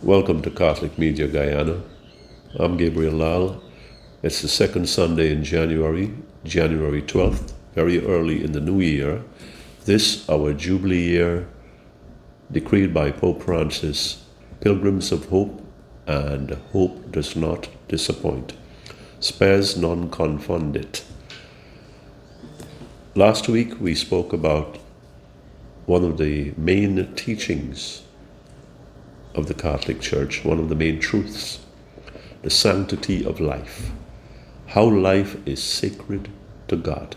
Welcome to Catholic Media Guyana. I'm Gabriel Lall. It's the second Sunday in January, January 12th, very early in the new year. This, our Jubilee year, decreed by Pope Francis, pilgrims of hope, and hope does not disappoint. Spes non confundit. Last week we spoke about one of the main teachings of the Catholic Church, one of the main truths, the sanctity of life, how life is sacred to God.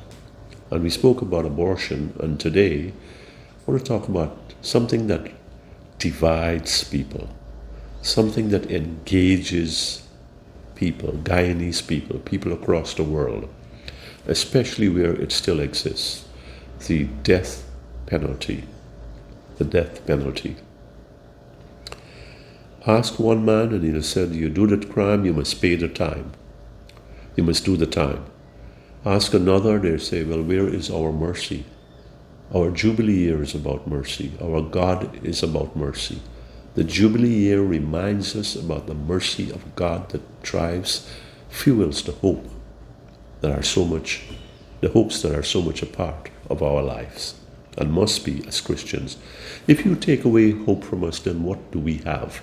And we spoke about abortion, and today I want to talk about something that divides people, something that engages people, Guyanese people, people across the world, especially where it still exists, the death penalty. The death penalty. Ask one man and he'll say, you do that crime, you must pay the time. You must do the time. Ask another, they'll say, well, where is our mercy? Our Jubilee year is about mercy. Our God is about mercy. The Jubilee year reminds us about the mercy of God that drives, fuels the hope that are so much, the hopes that are so much a part of our lives and must be as Christians. If you take away hope from us, then what do we have?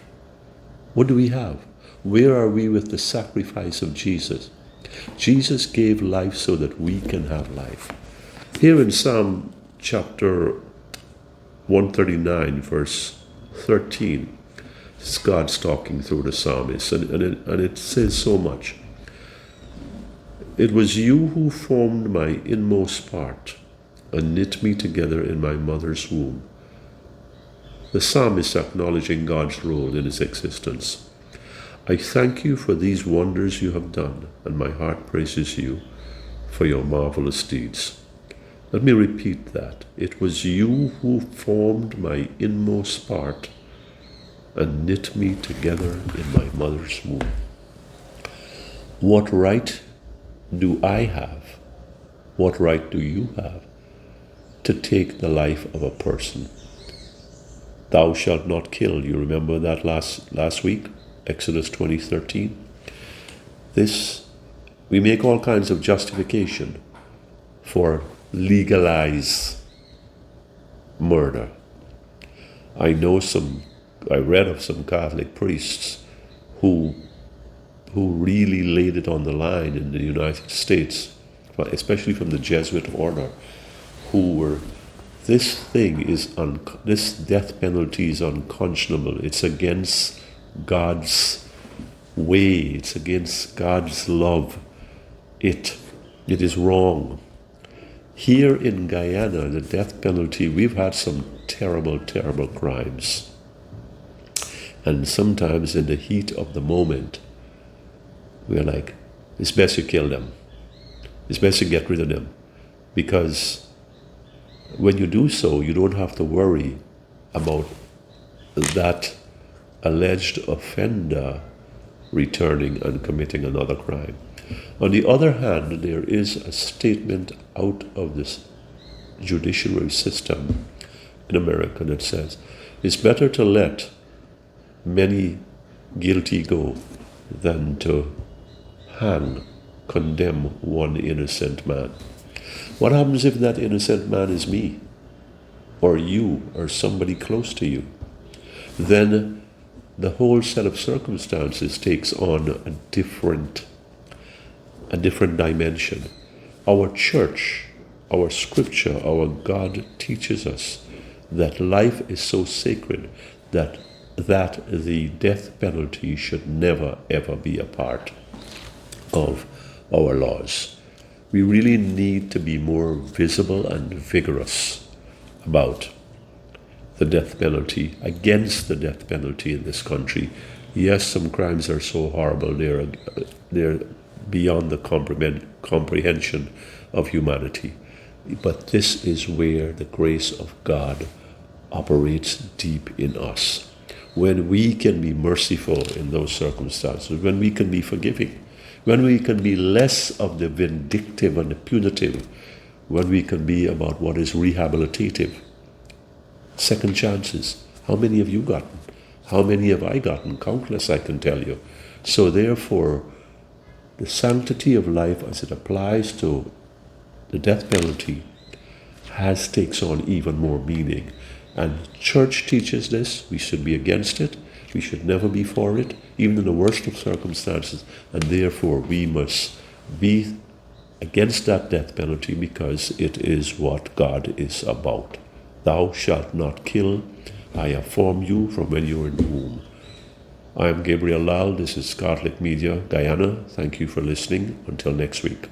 What do we have? Where are we with the sacrifice of Jesus? Jesus gave life so that we can have life. Here in Psalm chapter 139, verse 13, it's God's talking through the psalmist, and it says so much. It was you who formed my inmost part and knit me together in my mother's womb. The psalmist acknowledging God's role in his existence. I thank you for these wonders you have done, and my heart praises you for your marvelous deeds. Let me repeat that. It was you who formed my inmost part and knit me together in my mother's womb. What right do I have? What right do you have to take the life of a person? Thou shalt not kill. You remember that last week? Exodus 20:13. This, we make all kinds of justification for legalize murder. I read of some Catholic priests who really laid it on the line in the United States, especially from the Jesuit order, who were, this death penalty is unconscionable. It's against God's way. It's against God's love. It is wrong. Here in Guyana, the death penalty, we've had some terrible, terrible crimes. And sometimes in the heat of the moment, we're like, it's best you kill them. It's best you get rid of them. Because when you do so, you don't have to worry about that alleged offender returning and committing another crime. On the other hand, there is a statement out of this judiciary system in America that says it's better to let many guilty go than to condemn one innocent man. What happens if that innocent man is me, or you, or somebody close to you? Then the whole set of circumstances takes on a different dimension. Our church, our scripture, our God teaches us that life is so sacred that the death penalty should never ever be a part of our laws. We really need to be more visible and vigorous about the death penalty, against the death penalty in this country. Yes, some crimes are so horrible, they're beyond the comprehension of humanity. But this is where the grace of God operates deep in us. When we can be merciful in those circumstances, when we can be forgiving, when we can be less of the vindictive and the punitive, when we can be about what is rehabilitative. Second chances. How many have you gotten? How many have I gotten? Countless, I can tell you. So therefore, the sanctity of life as it applies to the death penalty takes on even more meaning. And church teaches this. We should be against it. We should never be for it, even in the worst of circumstances. And therefore, we must be against that death penalty because it is what God is about. Thou shalt not kill. I have formed you from when you were in the womb. I am Gabriel Lall. This is Catholic Media, Guyana. Thank you for listening. Until next week.